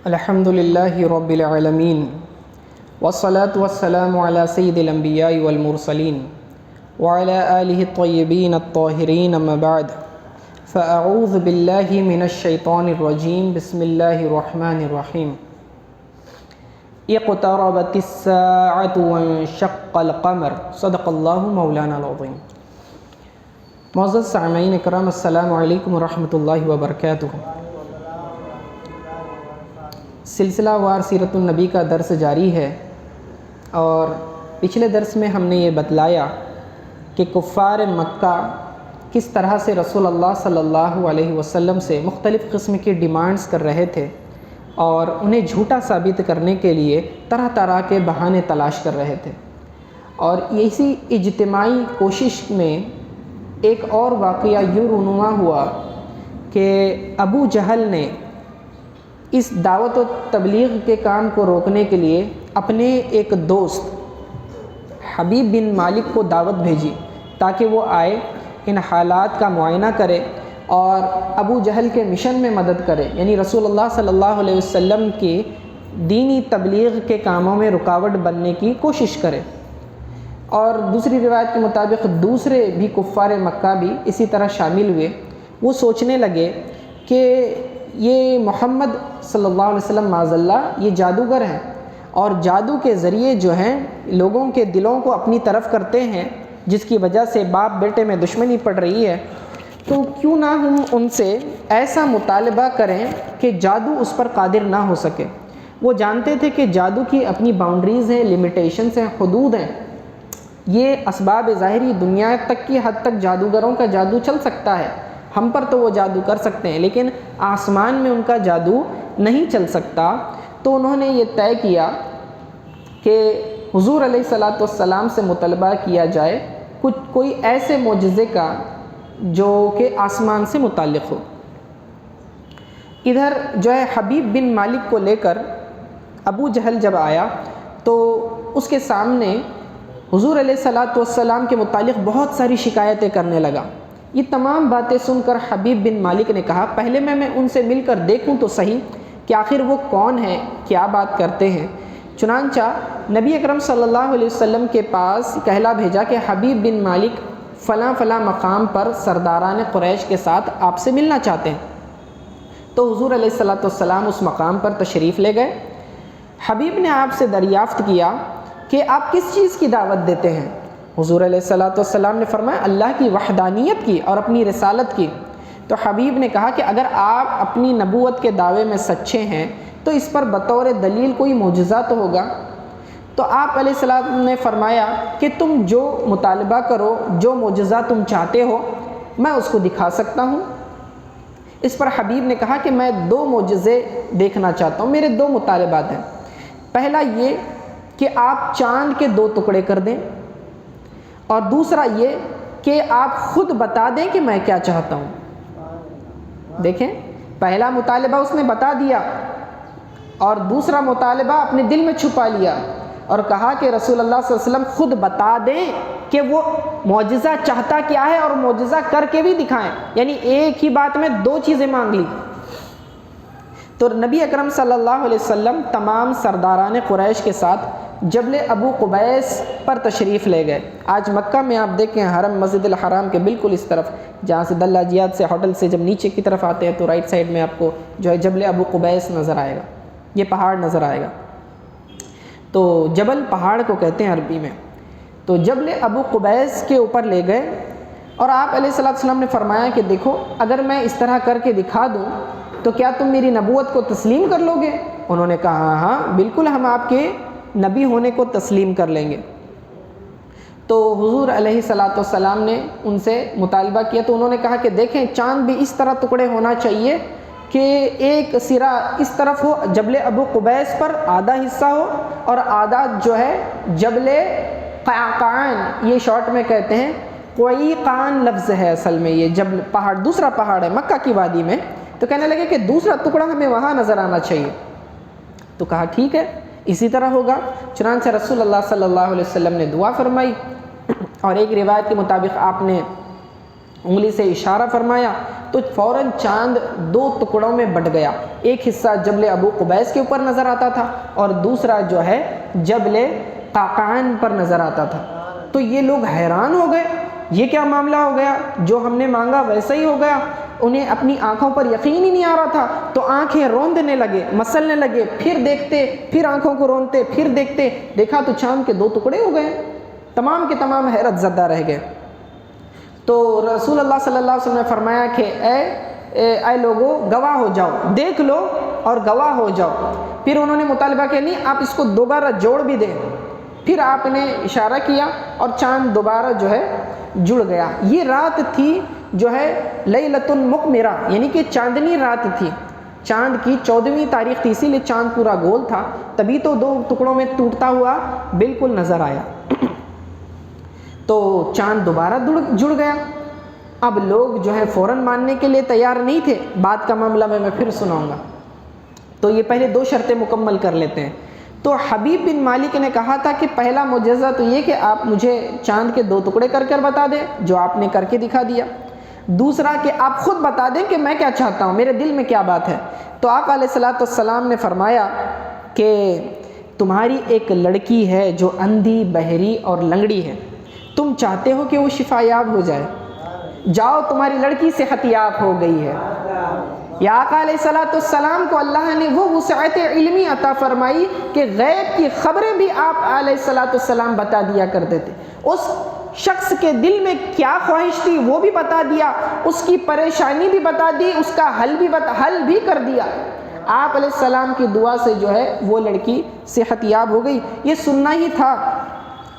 الحمدللہ رب العالمین والصلاة والسلام علی سید الانبیاء والمرسلین وعلی آلہ الطیبین الطاہرین اما بعد فاعوذ باللہ من الشیطان الرجیم بسم اللہ الرحمن الرحیم اقتربت الساعة وانشق القمر صدق اللہ مولانا العظیم۔ معزز سامعین اکرام، السلام علیکم ورحمۃ اللہ وبرکاتہ۔ سلسلہ وار سیرت النبی کا درس جاری ہے، اور پچھلے درس میں ہم نے یہ بتلایا کہ کفار مکہ کس طرح سے رسول اللہ صلی اللہ علیہ وسلم سے مختلف قسم کی ڈیمانڈز کر رہے تھے، اور انہیں جھوٹا ثابت کرنے کے لیے طرح طرح کے بہانے تلاش کر رہے تھے۔ اور اسی اجتماعی کوشش میں ایک اور واقعہ یوں رونما ہوا کہ ابو جہل نے اس دعوت و تبلیغ کے کام کو روکنے کے لیے اپنے ایک دوست حبیب بن مالک کو دعوت بھیجی تاکہ وہ آئے، ان حالات کا معائنہ کرے اور ابو جہل کے مشن میں مدد کرے، یعنی رسول اللہ صلی اللہ علیہ وسلم کی دینی تبلیغ کے کاموں میں رکاوٹ بننے کی کوشش کرے۔ اور دوسری روایت کے مطابق دوسرے بھی کفار مکہ بھی اسی طرح شامل ہوئے۔ وہ سوچنے لگے کہ یہ محمد صلی اللہ علیہ وسلم معاذ اللہ یہ جادوگر ہیں، اور جادو کے ذریعے جو ہیں لوگوں کے دلوں کو اپنی طرف کرتے ہیں، جس کی وجہ سے باپ بیٹے میں دشمنی پڑ رہی ہے۔ تو کیوں نہ ہم ان سے ایسا مطالبہ کریں کہ جادو اس پر قادر نہ ہو سکے۔ وہ جانتے تھے کہ جادو کی اپنی باؤنڈریز ہیں، لمیٹیشنز ہیں، حدود ہیں۔ یہ اسباب ظاہری دنیا تک کی حد تک جادوگروں کا جادو چل سکتا ہے، ہم پر تو وہ جادو کر سکتے ہیں، لیکن آسمان میں ان کا جادو نہیں چل سکتا۔ تو انہوں نے یہ طے کیا کہ حضور علیہ الصلاۃ والسلام سے مطالبہ کیا جائے کوئی ایسے معجزے کا جو کہ آسمان سے متعلق ہو۔ ادھر جو ہے حبیب بن مالک کو لے کر ابو جہل جب آیا تو اس کے سامنے حضور علیہ الصلاۃ والسلام کے متعلق بہت ساری شکایتیں کرنے لگا۔ یہ تمام باتیں سن کر حبیب بن مالک نے کہا پہلے میں ان سے مل کر دیکھوں تو صحیح کہ آخر وہ کون ہیں، کیا بات کرتے ہیں۔ چنانچہ نبی اکرم صلی اللہ علیہ وسلم کے پاس کہلا بھیجا کہ حبیب بن مالک فلاں فلاں مقام پر سرداران قریش کے ساتھ آپ سے ملنا چاہتے ہیں۔ تو حضور علیہ الصلاۃ والسلام اس مقام پر تشریف لے گئے۔ حبیب نے آپ سے دریافت کیا کہ آپ کس چیز کی دعوت دیتے ہیں؟ حضور علیہ الصلاۃ والسلام نے فرمایا اللہ کی وحدانیت کی اور اپنی رسالت کی۔ تو حبیب نے کہا کہ اگر آپ اپنی نبوت کے دعوے میں سچے ہیں تو اس پر بطور دلیل کوئی معجزہ تو ہوگا۔ تو آپ علیہ السلام نے فرمایا کہ تم جو مطالبہ کرو، جو معجزہ تم چاہتے ہو میں اس کو دکھا سکتا ہوں۔ اس پر حبیب نے کہا کہ میں 2 معجزے دیکھنا چاہتا ہوں، میرے 2 مطالبات ہیں۔ پہلا یہ کہ آپ چاند کے 2 ٹکڑے کر دیں، اور دوسرا یہ کہ آپ خود بتا دیں کہ میں کیا چاہتا ہوں۔ دیکھیں، پہلا مطالبہ اس نے بتا دیا، اور دوسرا مطالبہ اپنے دل میں چھپا لیا اور کہا کہ رسول اللہ صلی اللہ علیہ وسلم خود بتا دیں کہ وہ معجزہ چاہتا کیا ہے اور معجزہ کر کے بھی دکھائیں، یعنی ایک ہی بات میں 2 چیزیں مانگ لی۔ تو نبی اکرم صلی اللہ علیہ وسلم تمام سرداران قریش کے ساتھ جبل ابو قبیس پر تشریف لے گئے۔ آج مکہ میں آپ دیکھیں حرم مسجد الحرام کے بالکل اس طرف، جہاں سے دلہ جیاد سے ہوٹل سے جب نیچے کی طرف آتے ہیں تو رائٹ سائڈ میں آپ کو جو ہے جبل ابو قبیس نظر آئے گا، یہ پہاڑ نظر آئے گا۔ تو جبل پہاڑ کو کہتے ہیں عربی میں۔ تو جبل ابو قبیس کے اوپر لے گئے، اور آپ علیہ السلام نے فرمایا کہ دیکھو اگر میں اس طرح کر کے دکھا دوں تو کیا تم میری نبوت کو تسلیم کر لو گے؟ انہوں نے کہا ہاں بالکل، ہم آپ کے نبی ہونے کو تسلیم کر لیں گے۔ تو حضور علیہ الصلاۃ والسلام نے ان سے مطالبہ کیا، تو انہوں نے کہا کہ دیکھیں چاند بھی اس طرح ٹکڑے ہونا چاہیے کہ ایک سرا اس طرف ہو جبل ابو قبیس پر، آدھا حصہ ہو، اور آدھا جو ہے جبل قعقاع، یہ شارٹ میں کہتے ہیں قعیقان لفظ ہے اصل میں، یہ جبل پہاڑ دوسرا پہاڑ ہے مکہ کی وادی میں۔ تو کہنے لگے کہ دوسرا ٹکڑا ہمیں وہاں نظر آنا چاہیے۔ تو کہا ٹھیک ہے اسی طرح ہوگا۔ چنانچہ رسول اللہ صلی اللہ علیہ وسلم نے دعا فرمائی، اور ایک روایت کے مطابق آپ نے انگلی سے اشارہ فرمایا تو فوراً چاند 2 ٹکڑوں میں بٹ گیا. ایک حصہ جبل ابو قبیس کے اوپر نظر آتا تھا اور دوسرا جو ہے جبل قعقاع پر نظر آتا تھا. تو یہ لوگ حیران ہو گئے، یہ کیا معاملہ ہو گیا؟ جو ہم نے مانگا ویسا ہی ہو گیا. انہیں اپنی آنکھوں پر یقین ہی نہیں آ رہا تھا، تو آنکھیں روندنے لگے، مسلنے لگے، پھر دیکھتے، پھر آنکھوں کو روندتے، پھر دیکھتے، دیکھا تو چاند کے 2 ٹکڑے ہو گئے. تمام کے تمام حیرت زدہ رہ گئے. تو رسول اللہ صلی اللہ علیہ وسلم نے فرمایا کہ اے لوگو گواہ ہو جاؤ، دیکھ لو اور گواہ ہو جاؤ. پھر انہوں نے مطالبہ کیا نہیں آپ اس کو دوبارہ جوڑ بھی دیں. پھر آپ نے اشارہ کیا اور چاند دوبارہ جو ہے جڑ گیا. یہ رات تھی جو ہے لیلۃ المقمرہ، یعنی کہ چاندنی رات تھی. چاند کی 14ویں تاریخ تھی، اسی لیے چاند پورا گول تھا، تبھی تو 2 ٹکڑوں میں ٹوٹتا ہوا بالکل نظر آیا. تو چاند دوبارہ جڑ گیا. اب لوگ جو ہے فوراً ماننے کے لیے تیار نہیں تھے. بات کا معاملہ میں پھر سناؤں گا. تو یہ پہلے 2 شرطیں مکمل کر لیتے ہیں. تو حبیب بن مالک نے کہا تھا کہ پہلا معجزہ تو یہ کہ آپ مجھے چاند کے 2 ٹکڑے کر بتا دیں، جو آپ نے کر کے دکھا دیا. دوسرا کہ آپ خود بتا دیں کہ میں کیا چاہتا ہوں، میرے دل میں کیا بات ہے. تو آقا علیہ الصلوۃ والسلام نے فرمایا کہ تمہاری ایک لڑکی ہے جو اندھی، بہری اور لنگڑی ہے، تم چاہتے ہو کہ وہ شفا یاب ہو جائے، جاؤ تمہاری لڑکی صحت یاب ہو گئی ہے. یا آقا علیہ الصلوۃ والسلام کو اللہ نے وہ وسعت علمی عطا فرمائی کہ غیب کی خبریں بھی آپ علیہ الصلوۃ والسلام بتا دیا کرتے تھے. اس شخص کے دل میں کیا خواہش تھی وہ بھی بتا دیا، اس کی پریشانی بھی بتا دی، اس کا حل بھی کر دیا. آپ علیہ السلام کی دعا سے جو ہے وہ لڑکی صحت یاب ہو گئی. یہ سننا ہی تھا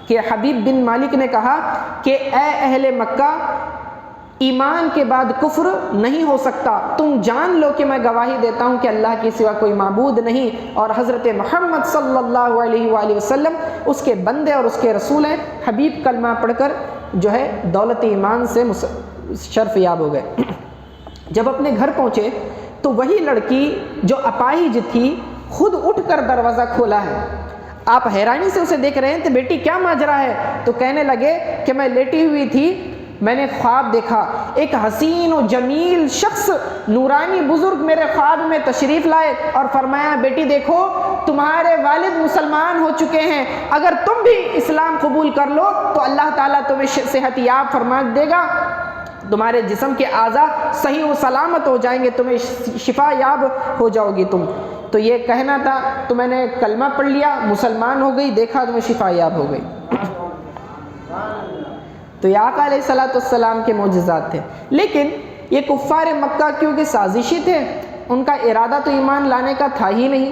کہ حبیب بن مالک نے کہا کہ اے اہل مکہ، ایمان کے بعد کفر نہیں ہو سکتا. تم جان لو کہ میں گواہی دیتا ہوں کہ اللہ کے سوا کوئی معبود نہیں، اور حضرت محمد صلی اللہ علیہ وآلہ وسلم اس کے بندے اور اس کے رسول ہیں. حبیب کلمہ پڑھ کر جو ہے دولت ایمان سے شرف یاب ہو گئے. جب اپنے گھر پہنچے تو وہی لڑکی جو اپاہج تھی خود اٹھ کر دروازہ کھولا ہے. آپ حیرانی سے اسے دیکھ رہے ہیں، تو بیٹی کیا ماجرا ہے؟ تو کہنے لگے کہ میں لیٹی ہوئی تھی، میں نے خواب دیکھا، ایک حسین و جمیل شخص نورانی بزرگ میرے خواب میں تشریف لائے اور فرمایا بیٹی دیکھو تمہارے والد مسلمان ہو چکے ہیں، اگر تم بھی اسلام قبول کر لو تو اللہ تعالیٰ تمہیں صحت یاب فرما دے گا، تمہارے جسم کے اعضاء صحیح و سلامت ہو جائیں گے، تمہیں شفا یاب ہو جاؤ گی تم. تو یہ کہنا تھا، تو میں نے کلمہ پڑھ لیا، مسلمان ہو گئی، دیکھا تمہیں شفا یاب ہو گئی. تو یہ آقا علیہ الصلوۃ والسلام کے معجزات تھے. لیکن یہ کفار مکہ کیونکہ سازشی تھے، ان کا ارادہ تو ایمان لانے کا تھا ہی نہیں.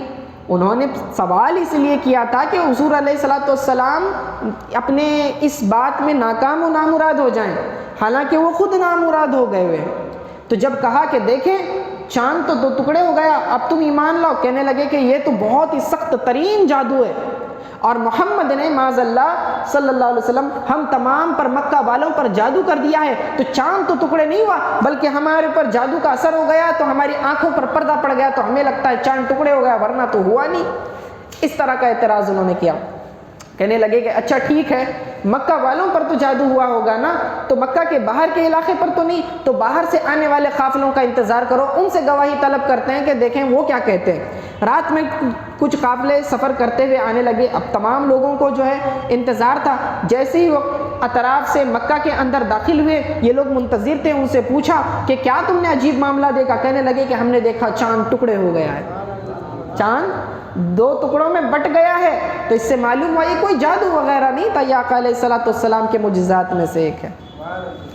انہوں نے سوال اس لیے کیا تھا کہ حضور علیہ الصلوۃ والسلام اپنے اس بات میں ناکام و نامراد ہو جائیں، حالانکہ وہ خود نامراد ہو گئے ہوئے. تو جب کہا کہ دیکھیں چاند تو 2 ٹکڑے ہو گیا، اب تم ایمان لاؤ، کہنے لگے کہ یہ تو بہت ہی سخت ترین جادو ہے، اور محمد نے معاذ اللہ صلی اللہ علیہ وسلم ہم تمام پر، مکہ والوں پر جادو کر دیا ہے. تو چاند تو ٹکڑے نہیں ہوا بلکہ ہمارے پر جادو کا اثر ہو گیا، تو ہماری آنکھوں پر پردہ پڑ گیا، تو ہمیں لگتا ہے چاند ٹکڑے ہو گیا، ورنہ تو ہوا نہیں. اس طرح کا اعتراض انہوں نے کیا. کہنے لگے کہ اچھا ٹھیک ہے، مکہ والوں پر تو جادو ہوا ہوگا نا، تو مکہ کے باہر کے علاقے پر تو نہیں، تو باہر سے آنے والے قافلوں کا انتظار کرو، ان سے گواہی طلب کرتے ہیں کہ دیکھیں وہ کیا کہتے ہیں. رات میں کچھ قافلے سفر کرتے ہوئے آنے لگے. اب تمام لوگوں کو جو ہے انتظار تھا. جیسے ہی وہ اطراف سے مکہ کے اندر داخل ہوئے، یہ لوگ منتظر تھے، ان سے پوچھا کہ کیا تم نے عجیب معاملہ دیکھا؟ کہنے لگے کہ ہم نے دیکھا چاند ٹکڑے ہو گیا ہے، چاند 2 ٹکڑوں میں بٹ گیا ہے. تو اس سے معلوم ہوا یہ کوئی جادو وغیرہ نہیں تھا، یہ آقا علیہ الصلوۃ والسلام کے معجزات میں سے ایک ہے.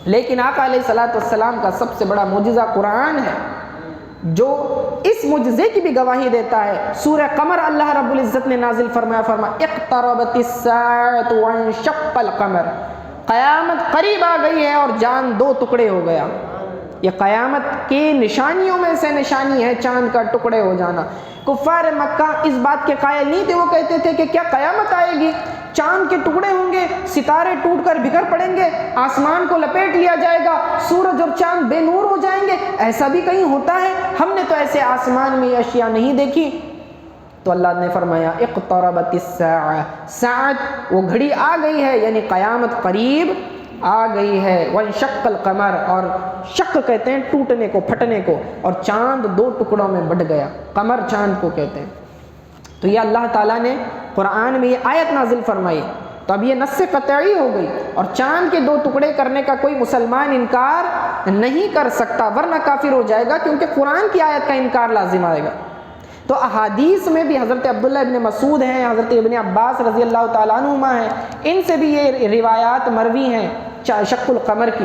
لیکن آقا علیہ الصلوۃ والسلام کا سب سے بڑا معجزہ قرآن ہے، جو اس معجزے کی بھی گواہی دیتا ہے. سورہ قمر اللہ رب العزت نے نازل فرمایا اقتربت الساعۃ وانشق القمر، قیامت قریب آ گئی ہے اور جان 2 ٹکڑے ہو گیا. یہ قیامت کی نشانیوں میں سے نشانی ہے چاند کا ٹکڑے ہو جانا. کفار مکہ اس بات کے قائل نہیں تھے. وہ کہتے تھے کہ کیا قیامت آئے گی، چاند کے ٹکڑے ہوں گے، ستارے ٹوٹ کر بکھر پڑیں گے، آسمان کو لپیٹ لیا جائے گا، سورج اور چاند بے نور ہو جائیں گے، ایسا بھی کہیں ہوتا ہے؟ ہم نے تو ایسے آسمان میں اشیاء نہیں دیکھی. تو اللہ نے فرمایا اقتربت الساعہ، ساعت وہ گھڑی آ گئی ہے، یعنی قیامت قریب آ گئی ہے، وانشق القمر، اور شق کہتے ہیں ٹوٹنے کو، پھٹنے کو، اور چاند 2 ٹکڑوں میں بٹ گیا، قمر چاند کو کہتے ہیں۔ تو یہ اللہ تعالیٰ نے قرآن میں یہ آیت نازل فرمائی، تو اب یہ نص قطعی ہو گئی، اور چاند کے 2 ٹکڑے کرنے کا کوئی مسلمان انکار نہیں کر سکتا، ورنہ کافر ہو جائے گا، کیونکہ قرآن کی آیت کا انکار لازم آئے گا۔ تو احادیث میں بھی حضرت عبداللہ ابن مسعود ہیں، حضرت ابن عباس رضی اللہ تعالیٰ عنہما ہیں، ان سے بھی یہ روایات مروی ہیں شق القمر کی۔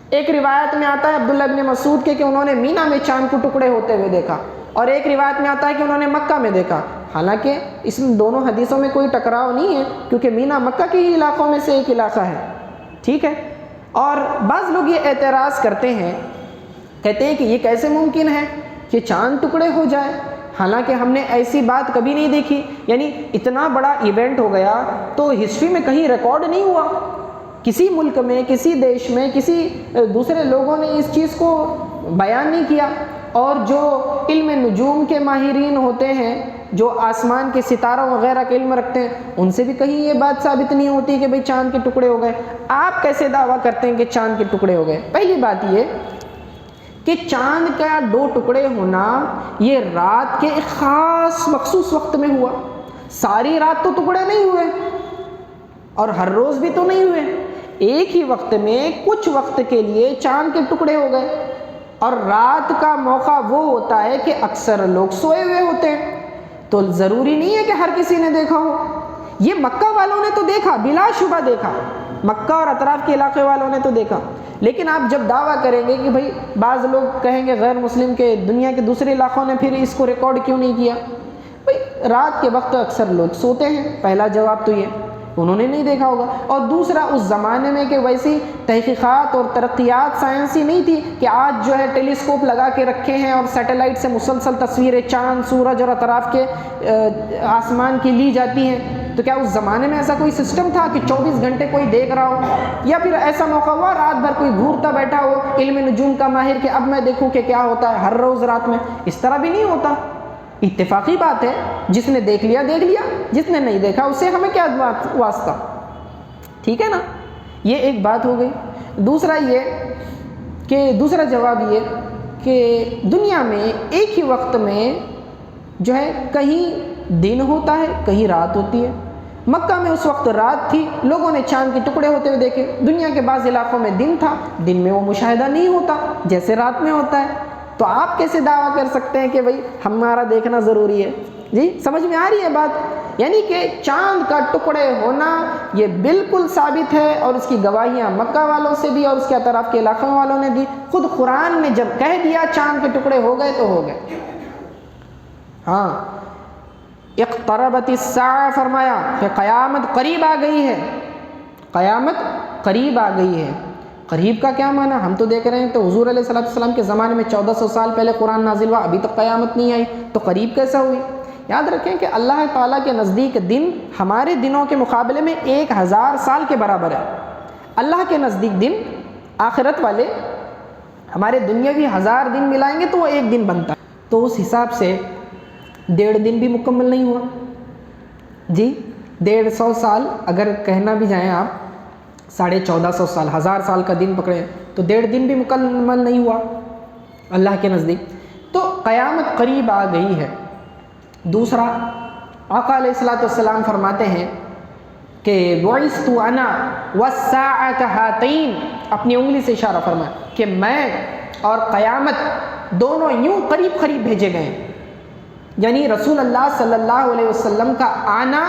ایک روایت میں آتا ہے عبداللہ ابن مسعود کے کہ انہوں نے مینا میں چاند کو ٹکڑے ہوتے ہوئے دیکھا، اور ایک روایت میں آتا ہے کہ انہوں نے مکہ میں دیکھا۔ حالانکہ اس دونوں حدیثوں میں کوئی ٹکراؤ نہیں ہے، کیونکہ مینا مکہ کے ہی علاقوں میں سے ایک علاقہ ہے، ٹھیک ہے۔ اور بعض لوگ یہ اعتراض کرتے ہیں، کہتے ہیں کہ یہ کیسے ممکن ہے کہ چاند ٹکڑے ہو جائے، حالانکہ ہم نے ایسی بات کبھی نہیں دیکھی، یعنی اتنا بڑا ایونٹ ہو گیا تو ہسٹری میں کہیں ریکارڈ نہیں ہوا، کسی ملک میں، کسی دیش میں، کسی دوسرے لوگوں نے اس چیز کو بیان نہیں کیا۔ اور جو علم نجوم کے ماہرین ہوتے ہیں، جو آسمان کے ستاروں وغیرہ کا علم رکھتے ہیں، ان سے بھی کہیں یہ بات ثابت نہیں ہوتی کہ بھئی چاند کے ٹکڑے ہو گئے۔ آپ کیسے دعویٰ کرتے ہیں کہ چاند کے ٹکڑے ہو گئے؟ پہلی بات یہ کہ چاند کا 2 ٹکڑے ہونا یہ رات کے ایک خاص مخصوص وقت میں ہوا، ساری رات تو ٹکڑے نہیں ہوئے، اور ہر روز بھی تو نہیں ہوئے، ایک ہی وقت میں کچھ وقت کے لیے چاند کے ٹکڑے ہو گئے۔ اور رات کا موقع وہ ہوتا ہے کہ اکثر لوگ سوئے ہوئے ہوتے ہیں، تو ضروری نہیں ہے کہ ہر کسی نے دیکھا ہو۔ یہ مکہ والوں نے تو دیکھا، بلا شبہ دیکھا، مکہ اور اطراف کے علاقے والوں نے تو دیکھا، لیکن آپ جب دعویٰ کریں گے کہ بھئی بعض لوگ کہیں گے غیر مسلم کے دنیا کے دوسرے علاقوں نے پھر اس کو ریکارڈ کیوں نہیں کیا؟ بھئی رات کے وقت اکثر لوگ سوتے ہیں، پہلا جواب تو یہ، انہوں نے نہیں دیکھا ہوگا۔ اور دوسرا، اس زمانے میں کہ ویسی تحقیقات اور ترقیات سائنسی نہیں تھی کہ آج جو ہے ٹیلیسکوپ لگا کے رکھے ہیں اور سیٹلائٹ سے مسلسل تصویریں چاند، سورج اور اطراف کے آسمان کی لی جاتی ہیں، تو کیا اس زمانے میں ایسا کوئی سسٹم تھا کہ 24 گھنٹے کوئی دیکھ رہا ہو؟ یا پھر ایسا موقع ہوا رات بھر کوئی گھورتا بیٹھا ہو علم نجوم کا ماہر کہ اب میں دیکھوں کہ کیا ہوتا ہے ہر روز رات میں؟ اس طرح بھی نہیں ہوتا، اتفاقی بات ہے، جس نے دیکھ لیا دیکھ لیا، جس نے نہیں دیکھا اس سے ہمیں کیا واسطہ، ٹھیک ہے نا؟ یہ ایک بات ہو گئی۔ دوسرا یہ کہ دوسرا جواب یہ کہ دنیا میں ایک ہی وقت میں جو ہے کہیں دن ہوتا ہے، کہیں رات ہوتی ہے۔ مکہ میں اس وقت رات تھی، لوگوں نے چاند کے ٹکڑے ہوتے ہوئے دیکھے، دنیا کے بعض علاقوں میں دن تھا، دن میں وہ مشاہدہ نہیں ہوتا جیسے رات میں ہوتا ہے۔ تو آپ کیسے دعویٰ کر سکتے ہیں کہ بھئی ہمارا دیکھنا ضروری ہے؟ جی سمجھ میں آ رہی ہے بات؟ یعنی کہ چاند کا ٹکڑے ہونا یہ بالکل ثابت ہے، اور اس کی گواہیاں مکہ والوں سے بھی اور اس کے اطراف کے علاقوں والوں نے دی۔ خود قرآن نے جب کہہ دیا چاند کے ٹکڑے ہو گئے تو ہو گئے۔ ہاں، اقتربت الساعہ فرمایا کہ قیامت قریب آ گئی ہے، قیامت قریب آ گئی ہے۔ قریب کا کیا معنی؟ ہم تو دیکھ رہے ہیں تو حضور علیہ السلام کے زمانے میں 1400 سال پہلے قرآن نازل ہوا، ابھی تک قیامت نہیں آئی، تو قریب کیسا ہوئی؟ یاد رکھیں کہ اللہ تعالیٰ کے نزدیک دن ہمارے دنوں کے مقابلے میں 1000 سال کے برابر ہے۔ اللہ کے نزدیک دن، آخرت والے ہمارے دنیاوی 1000 دن ملائیں گے تو وہ ایک دن بنتا ہے، تو اس حساب سے 1.5 دن بھی مکمل نہیں ہوا۔ جی 150 سال اگر کہنا بھی جائیں آپ، 1450 سال، 1000 سال کا دن پکڑے تو 1.5 دن بھی مکمل نہیں ہوا اللہ کے نزدیک۔ تو قیامت قریب آ گئی ہے۔ دوسرا، آقا علیہ السلام فرماتے ہیں کہ بعثت انا والساعۃ ہاتین، اپنی انگلی سے اشارہ فرمایا کہ میں اور قیامت دونوں یوں قریب قریب بھیجے گئے ہیں، یعنی رسول اللہ صلی اللہ علیہ وسلم کا آنا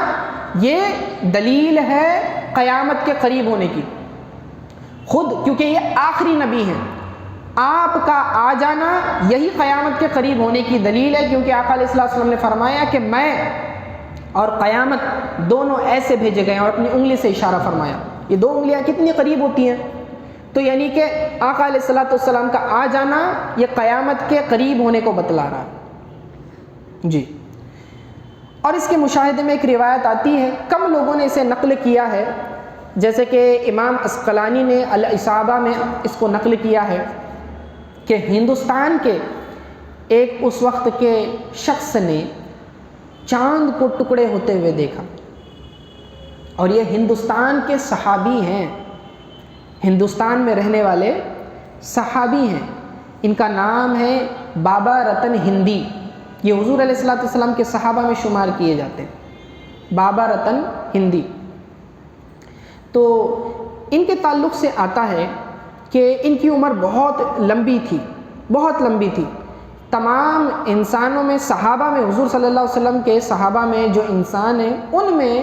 یہ دلیل ہے قیامت کے قریب ہونے کی، خود کیونکہ یہ آخری نبی ہیں، آپ کا آ جانا یہی قیامت کے قریب ہونے کی دلیل ہے، کیونکہ آقا علیہ السلام نے فرمایا کہ میں اور قیامت دونوں ایسے بھیجے گئے ہیں، اور اپنی انگلی سے اشارہ فرمایا۔ یہ 2 انگلیاں کتنی قریب ہوتی ہیں؟ تو یعنی کہ آقا علیہ السلام کا آ جانا یہ قیامت کے قریب ہونے کو بتلا رہا ہے۔ جی، اور اس کے مشاہدے میں ایک روایت آتی ہے، کم لوگوں نے اسے نقل کیا ہے، جیسے کہ امام عسقلانی نے الاصابہ میں اس کو نقل کیا ہے کہ ہندوستان کے ایک اس وقت کے شخص نے چاند کو ٹکڑے ہوتے ہوئے دیکھا، اور یہ ہندوستان کے صحابی ہیں، ہندوستان میں رہنے والے صحابی ہیں، ان کا نام ہے بابا رتن ہندی۔ یہ حضور علیہ الصلوۃ والسلام کے صحابہ میں شمار کیے جاتے ہیں، بابا رتن ہندی۔ تو ان کے تعلق سے آتا ہے کہ ان کی عمر بہت لمبی تھی، بہت لمبی تھی۔ تمام انسانوں میں، صحابہ میں، حضور صلی اللہ علیہ وسلم کے صحابہ میں جو انسان ہیں ان میں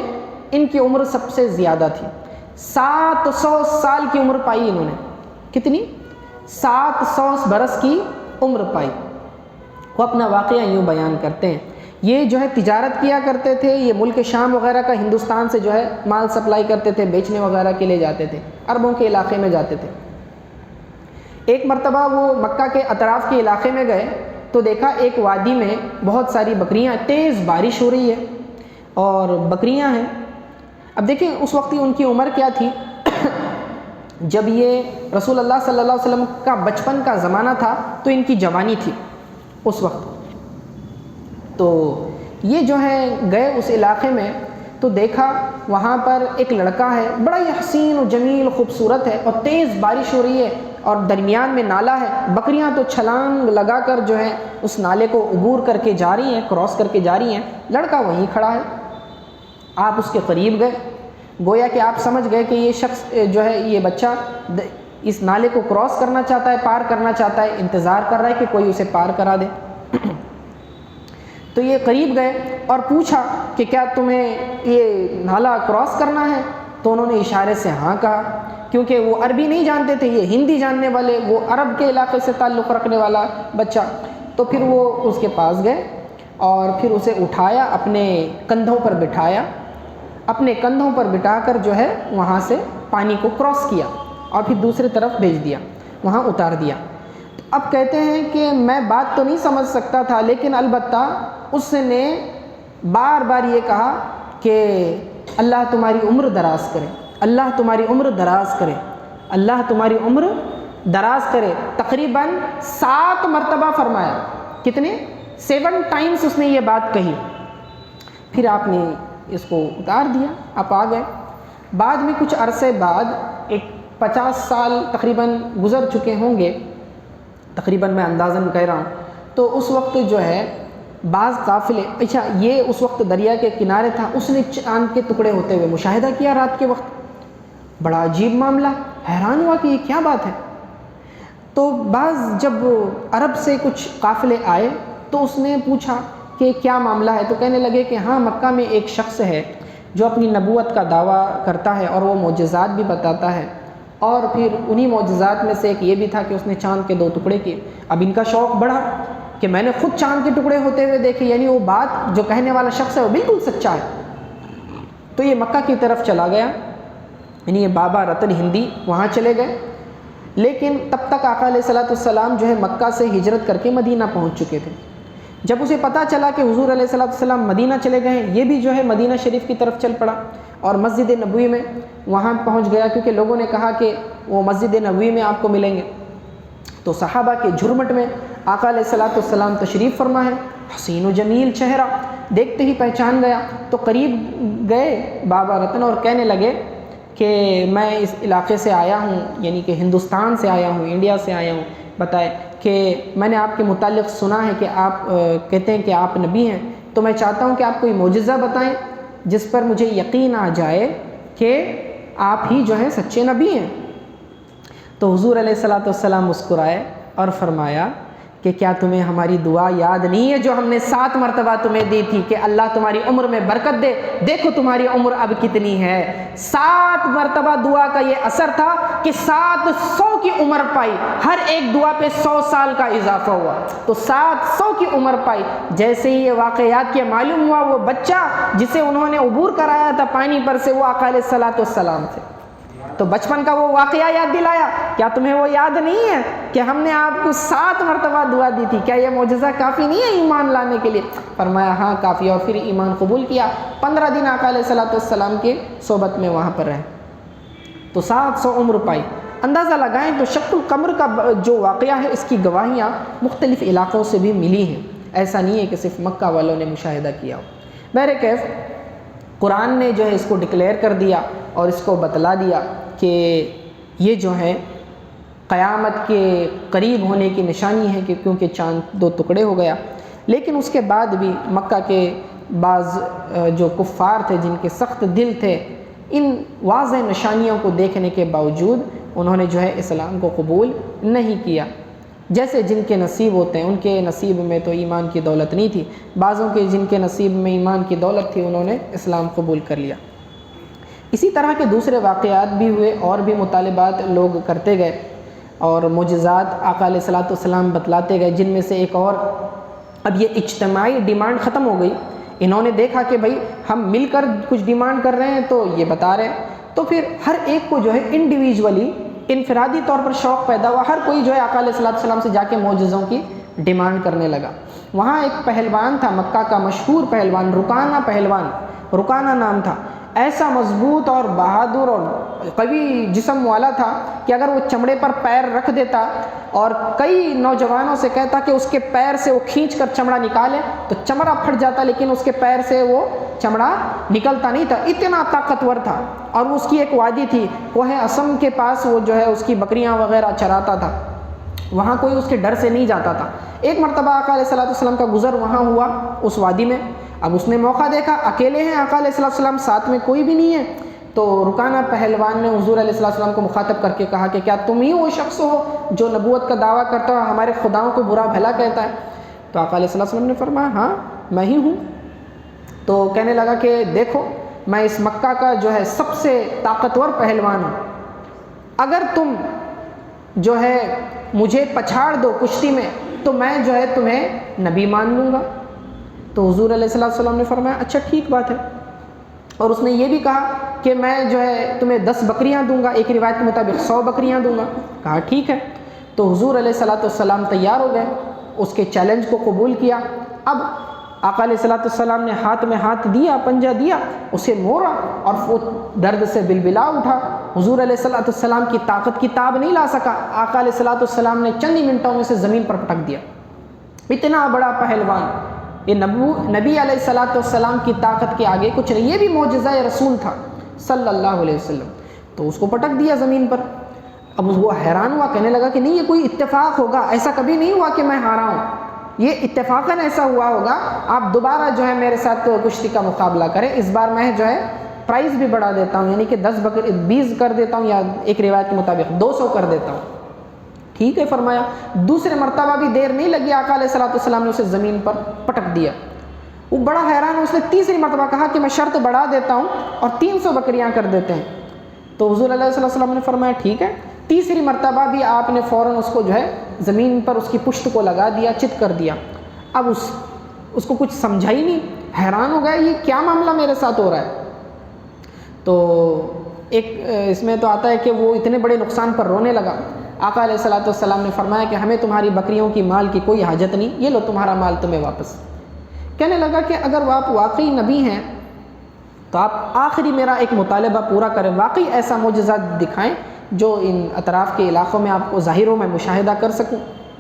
ان کی عمر سب سے زیادہ تھی۔ 700 سال کی عمر پائی انہوں نے۔ کتنی؟ 700 برس کی عمر پائی۔ وہ اپنا واقعہ یوں بیان کرتے ہیں، یہ جو ہے تجارت کیا کرتے تھے، یہ ملک شام وغیرہ کا ہندوستان سے جو ہے مال سپلائی کرتے تھے، بیچنے وغیرہ کے لیے جاتے تھے، عربوں کے علاقے میں جاتے تھے۔ ایک مرتبہ وہ مکہ کے اطراف کے علاقے میں گئے تو دیکھا ایک وادی میں بہت ساری بکریاں، تیز بارش ہو رہی ہے اور بکریاں ہیں۔ اب دیکھیں اس وقت ان کی عمر کیا تھی، جب یہ رسول اللہ صلی اللہ علیہ وسلم کا بچپن کا زمانہ تھا تو ان کی جوانی تھی اس وقت۔ تو یہ جو ہے گئے اس علاقے میں تو دیکھا وہاں پر ایک لڑکا ہے، بڑا ہی حسین و جمیل خوبصورت ہے، اور تیز بارش ہو رہی ہے اور درمیان میں نالا ہے، بکریاں تو چھلانگ لگا کر جو ہے اس نالے کو عبور کر کے جا رہی ہیں، کراس کر کے جا رہی ہیں، لڑکا وہیں کھڑا ہے۔ آپ اس کے قریب گئے، گویا کہ آپ سمجھ گئے کہ یہ شخص جو ہے، یہ بچہ اس نالے کو کراس کرنا چاہتا ہے، پار کرنا چاہتا ہے، انتظار کر رہا ہے کہ کوئی اسے پار کرا دے۔ تو یہ قریب گئے اور پوچھا کہ کیا تمہیں یہ نالا کراس کرنا ہے؟ تو انہوں نے اشارے سے ہاں کہا، کیونکہ وہ عربی نہیں جانتے تھے، یہ ہندی جاننے والے، وہ عرب کے علاقے سے تعلق رکھنے والا بچہ۔ تو پھر وہ اس کے پاس گئے اور پھر اسے اٹھایا، اپنے کندھوں پر بٹھایا، اپنے کندھوں پر بٹھا کر جو ہے وہاں سے پانی کو کراس کیا اور پھر دوسری طرف بھیج دیا، وہاں اتار دیا۔ اب کہتے ہیں کہ میں بات تو نہیں سمجھ سکتا تھا، لیکن البتہ اس نے بار بار یہ کہا کہ اللہ تمہاری عمر دراز کرے، اللہ تمہاری عمر دراز کرے، اللہ تمہاری عمر دراز کرے۔ تقریباً 7 مرتبہ فرمایا۔ کتنے؟ 7 ٹائمز اس نے یہ بات کہی۔ پھر آپ نے اس کو اتار دیا، آپ آ گئے۔ بعد میں کچھ عرصے بعد، ایک 50 سال تقریباً گزر چکے ہوں گے، تقریباً میں اندازاً کہہ رہا ہوں، تو اس وقت جو ہے بعض قافلے، اچھا یہ اس وقت دریا کے کنارے تھا، اس نے چاند کے ٹکڑے ہوتے ہوئے مشاہدہ کیا رات کے وقت، بڑا عجیب معاملہ، حیران ہوا کہ یہ کیا بات ہے۔ تو بعض جب عرب سے کچھ قافلے آئے تو اس نے پوچھا کہ کیا معاملہ ہے، تو کہنے لگے کہ ہاں مکہ میں ایک شخص ہے جو اپنی نبوت کا دعویٰ کرتا ہے اور وہ معجزات بھی بتاتا ہے، اور پھر انہی معجزات میں سے ایک یہ بھی تھا کہ اس نے چاند کے 2 ٹکڑے کیے۔ اب ان کا شوق بڑھا کہ میں نے خود چاند کے ٹکڑے ہوتے ہوئے دیکھے، یعنی وہ بات جو کہنے والا شخص ہے وہ بالکل سچا ہے۔ تو یہ مکہ کی طرف چلا گیا، یعنی یہ بابا رتن ہندی وہاں چلے گئے، لیکن تب تک آقا علیہ الصلوۃ والسلام جو ہے مکہ سے ہجرت کر کے مدینہ پہنچ چکے تھے۔ جب اسے پتہ چلا کہ حضور علیہ الصلوۃ والسلام مدینہ چلے گئے ہیں، یہ بھی جو ہے مدینہ شریف کی طرف چل پڑا اور مسجد نبوی میں وہاں پہنچ گیا، کیونکہ لوگوں نے کہا کہ وہ مسجد نبوی میں آپ کو ملیں گے۔ تو صحابہ کے جھرمٹ میں آقا علیہ الصلوۃ والسلام تشریف فرما ہے، حسین و جمیل چہرہ، دیکھتے ہی پہچان گیا۔ تو قریب گئے بابا رتن اور کہنے لگے کہ میں اس علاقے سے آیا ہوں، یعنی کہ ہندوستان سے آیا ہوں، انڈیا سے آیا ہوں، بتائے کہ میں نے آپ کے متعلق سنا ہے کہ آپ کہتے ہیں کہ آپ نبی ہیں، تو میں چاہتا ہوں کہ آپ کوئی معجزہ بتائیں جس پر مجھے یقین آ جائے کہ آپ ہی جو ہیں سچے نبی ہیں۔ تو حضور علیہ الصلوۃ والسلام مسکرائے اور فرمایا کہ کیا تمہیں ہماری دعا یاد نہیں ہے جو ہم نے 7 مرتبہ تمہیں دی تھی کہ اللہ تمہاری عمر میں برکت دے؟ دیکھو تمہاری عمر اب کتنی ہے۔ 7 مرتبہ دعا کا یہ اثر تھا کہ 700 کی عمر پائی، ہر ایک دعا پہ 100 سال کا اضافہ ہوا، تو 700 کی عمر پائی۔ جیسے ہی یہ واقعات کے معلوم ہوا، وہ بچہ جسے انہوں نے عبور کرایا تھا پانی پر سے، وہ آقا علیہ الصلوۃ والسلام تھے۔ تو بچپن کا وہ واقعہ یاد دلایا، کیا تمہیں وہ یاد نہیں ہے کہ ہم نے آپ کو 7 مرتبہ دعا دی تھی؟ کیا یہ معجزہ کافی نہیں ہے ایمان لانے کے لیے؟ فرمایا ہاں کافی، اور پھر ایمان قبول کیا۔ 15 دن آقا علیہ الصلوۃ والسلام کے صحبت میں وہاں پر رہے، تو 700 عمر پائی۔ اندازہ لگائیں تو شق القمر کا جو واقعہ ہے، اس کی گواہیاں مختلف علاقوں سے بھی ملی ہیں، ایسا نہیں ہے کہ صرف مکہ والوں نے مشاہدہ کیا ہو۔ بہرکیف قرآن نے جو ہے اس کو ڈکلیئر کر دیا اور اس کو بتلا دیا کہ یہ جو ہے قیامت کے قریب ہونے کی نشانی ہے کہ کیونکہ چاند 2 ٹکڑے ہو گیا۔ لیکن اس کے بعد بھی مکہ کے بعض جو کفار تھے جن کے سخت دل تھے، ان واضح نشانیوں کو دیکھنے کے باوجود انہوں نے جو ہے اسلام کو قبول نہیں کیا۔ جیسے جن کے نصیب ہوتے ہیں، ان کے نصیب میں تو ایمان کی دولت نہیں تھی، بعضوں کے جن کے نصیب میں ایمان کی دولت تھی انہوں نے اسلام قبول کر لیا۔ اسی طرح کے دوسرے واقعات بھی ہوئے، اور بھی مطالبات لوگ کرتے گئے اور معجزات آقا علیہ الصلوۃ والسلام بتلاتے گئے، جن میں سے ایک اور، اب یہ اجتماعی ڈیمانڈ ختم ہو گئی۔ انہوں نے دیکھا کہ بھائی ہم مل کر کچھ ڈیمانڈ کر رہے ہیں تو یہ بتا رہے ہیں، تو پھر ہر ایک کو جو ہے انڈیویجولی، انفرادی طور پر شوق پیدا ہوا، ہر کوئی جو ہے آقا علیہ الصلوۃ والسلام سے جا کے معجزوں کی ڈیمانڈ کرنے لگا۔ وہاں ایک پہلوان تھا مکہ کا مشہور پہلوان، رکانہ پہلوان، رکانہ نام تھا، ایسا مضبوط اور بہادر اور قوی جسم والا تھا کہ اگر وہ چمڑے پر پیر رکھ دیتا اور کئی نوجوانوں سے کہتا کہ اس کے پیر سے وہ کھینچ کر چمڑا نکالے تو چمڑا پھٹ جاتا، لیکن اس کے پیر سے وہ چمڑا نکلتا نہیں تھا، اتنا طاقتور تھا۔ اور اس کی ایک وادی تھی کوہ اسم کے پاس، وہ جو ہے اس کی بکریاں وغیرہ چراتا تھا، وہاں کوئی اس کے ڈر سے نہیں جاتا تھا۔ ایک مرتبہ آقا علیہ الصلوۃ والسلام کا گزر وہاں ہوا اس وادی میں، اب اس نے موقع دیکھا، اکیلے ہیں آقا علیہ الصلوۃ والسلام، ساتھ میں کوئی بھی نہیں ہے، تو رکانہ پہلوان نے حضور علیہ الصلوۃ والسلام کو مخاطب کر کے کہا کہ کیا تم ہی وہ شخص ہو جو نبوت کا دعویٰ کرتا ہے، ہمارے خداؤں کو برا بھلا کہتا ہے؟ تو آقا علیہ الصلوۃ والسلام نے فرمایا ہاں میں ہی ہوں۔ تو کہنے لگا کہ دیکھو میں اس مکہ کا جو ہے سب سے طاقتور پہلوان ہوں، اگر تم جو ہے مجھے پچھاڑ دو کشتی میں تو میں جو ہے تمہیں نبی مان لوں گا۔ تو حضور علیہ الصلوۃ والسلام نے فرمایا اچھا ٹھیک بات ہے، اور اس نے یہ بھی کہا کہ میں جو ہے تمہیں 10 بکریاں دوں گا، ایک روایت کے مطابق 100 بکریاں دوں گا۔ کہا ٹھیک ہے۔ تو حضور علیہ الصلوۃ والسلام تیار ہو گئے، اس کے چیلنج کو قبول کیا۔ اب آقا علیہ الصلوۃ والسلام نے ہاتھ میں ہاتھ دیا، پنجہ دیا، اسے موڑا اور وہ درد سے بلبلا اٹھا۔ حضور علیہ الصلوۃ والسلام کی طاقت کی تاب نہیں لا سکا، آقا علیہ الصلوۃ والسلام نے چند ہی منٹوں میں سے زمین پر پٹک دیا۔ اتنا بڑا پہلوان، یہ نبی علیہ الصلوۃ والسلام کی طاقت کے آگے کچھ نہیں، یہ بھی معجزہ رسول تھا صلی اللہ علیہ وسلم، تو اس کو پٹک دیا زمین پر۔ اب وہ حیران ہوا، کہنے لگا کہ نہیں یہ کوئی اتفاق ہوگا، ایسا کبھی نہیں ہوا کہ میں ہارا ہوں، یہ اتفاقاً ایسا ہوا ہوگا، آپ دوبارہ جو ہے میرے ساتھ کشتی کا مقابلہ کریں، اس بار میں جو ہے پرائز بھی بڑھا دیتا ہوں، یعنی کہ 20 کر دیتا ہوں، یا ایک روایت کے مطابق 200 کر دیتا ہوں۔ ٹھیک ہے فرمایا۔ دوسرے مرتبہ بھی دیر نہیں لگی، آقا علیہ الصلوۃ والسلام نے اسے زمین پر پٹک دیا۔ وہ بڑا حیران، اس نے تیسری مرتبہ کہا کہ میں شرط بڑھا دیتا ہوں اور 300 بکریاں کر دیتے ہیں۔ تو حضور علیہ السلام نے فرمایا ٹھیک ہے۔ تیسری مرتبہ بھی آپ نے فوراً اس کو جو ہے زمین پر اس کی پشت کو لگا دیا، چت کر دیا۔ اب اس کو کچھ سمجھا ہی نہیں، حیران ہو گیا یہ کیا معاملہ میرے ساتھ ہو رہا ہے۔ تو ایک اس میں تو آتا ہے کہ وہ اتنے بڑے نقصان پر رونے لگا۔ آقا علیہ الصلوۃ والسلام نے فرمایا کہ ہمیں تمہاری بکریوں کی مال کی کوئی حاجت نہیں، یہ لو تمہارا مال تمہیں واپس۔ کہنے لگا کہ اگر آپ واقعی نبی ہیں تو آپ آخری میرا ایک مطالبہ پورا کریں، واقعی ایسا معجزہ دکھائیں جو ان اطراف کے علاقوں میں آپ کو ظاہر ہو، میں مشاہدہ کر سکوں۔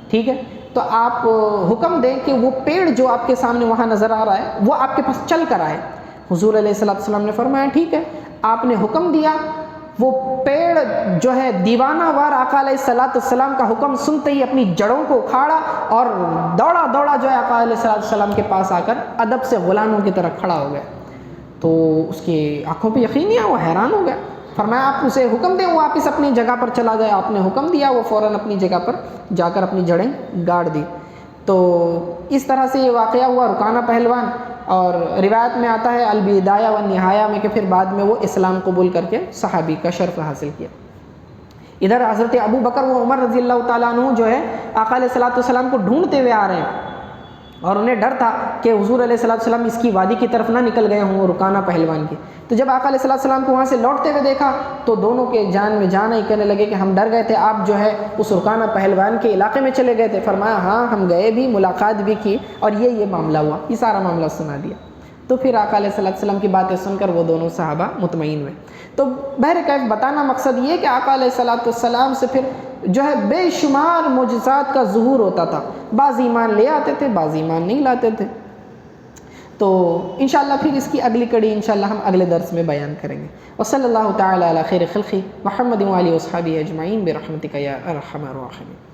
ٹھیک ہے، تو آپ حکم دیں کہ وہ پیڑ جو آپ کے سامنے وہاں نظر آ رہا ہے وہ آپ کے پاس چل کر آئے۔ حضور علیہ الصلوۃ والسلام نے فرمایا ٹھیک ہے۔ آپ نے حکم دیا، وہ پیڑ جو ہے دیوانہ وار آقا علیہ الصلوۃ والسلام کا حکم سنتے ہی اپنی جڑوں کو اکھاڑا اور دوڑا دوڑا جو ہے آقا علیہ الصلوۃ والسلام کے پاس آ کر ادب سے غلاموں کی طرح کھڑا ہو گیا۔ تو اس کی آنکھوں پہ یقین نہیں آیا، وہ حیران ہو گیا۔ فرمایا آپ اسے حکم دیں وہ واپس اپنی جگہ پر چلا جائے۔ آپ نے حکم دیا، وہ فوراً اپنی جگہ پر جا کر اپنی جڑیں گاڑ دی۔ تو اس طرح سے یہ واقعہ ہوا رکانہ پہلوان، اور روایت میں آتا ہے البدایہ والنہایہ میں کہ پھر بعد میں وہ اسلام قبول کر کے صحابی کا شرف حاصل کیا۔ ادھر حضرت ابو بکر و عمر رضی اللہ تعالیٰ عنہ جو ہے آقا علیہ الصلوۃ والسلام کو ڈھونڈتے ہوئے آ رہے ہیں، اور انہیں ڈر تھا کہ حضور علیہ الصلوۃ والسلام اس کی وادی کی طرف نہ نکل گئے ہوں رکانہ پہلوان کی۔ تو جب آقا علیہ الصلوۃ والسلام کو وہاں سے لوٹتے ہوئے دیکھا تو دونوں کے جان میں جان ہی کہنے لگے کہ ہم ڈر گئے تھے، آپ جو ہے اس رکانہ پہلوان کے علاقے میں چلے گئے تھے۔ فرمایا ہاں ہم گئے بھی، ملاقات بھی کی، اور یہ معاملہ ہوا، یہ سارا معاملہ سنا دیا۔ تو پھر آقا علیہ الصلوۃ والسلام کی باتیں سن کر وہ دونوں صحابہ مطمئن ہوئے۔ تو بہرکیف بتانا مقصد یہ کہ آقا علیہ الصلوۃ والسلام سے پھر جو ہے بے شمار معجزات کا ظہور ہوتا تھا، بعض ایمان لے آتے تھے، بعض ایمان نہیں لاتے تھے۔ تو انشاءاللہ پھر اس کی اگلی کڑی انشاءاللہ ہم اگلے درس میں بیان کریں گے. وصلی اللہ تعالی علی خیر خلقی محمد و آلہ و اصحابہ اجمعین برحمتک یا ارحم الراحمین.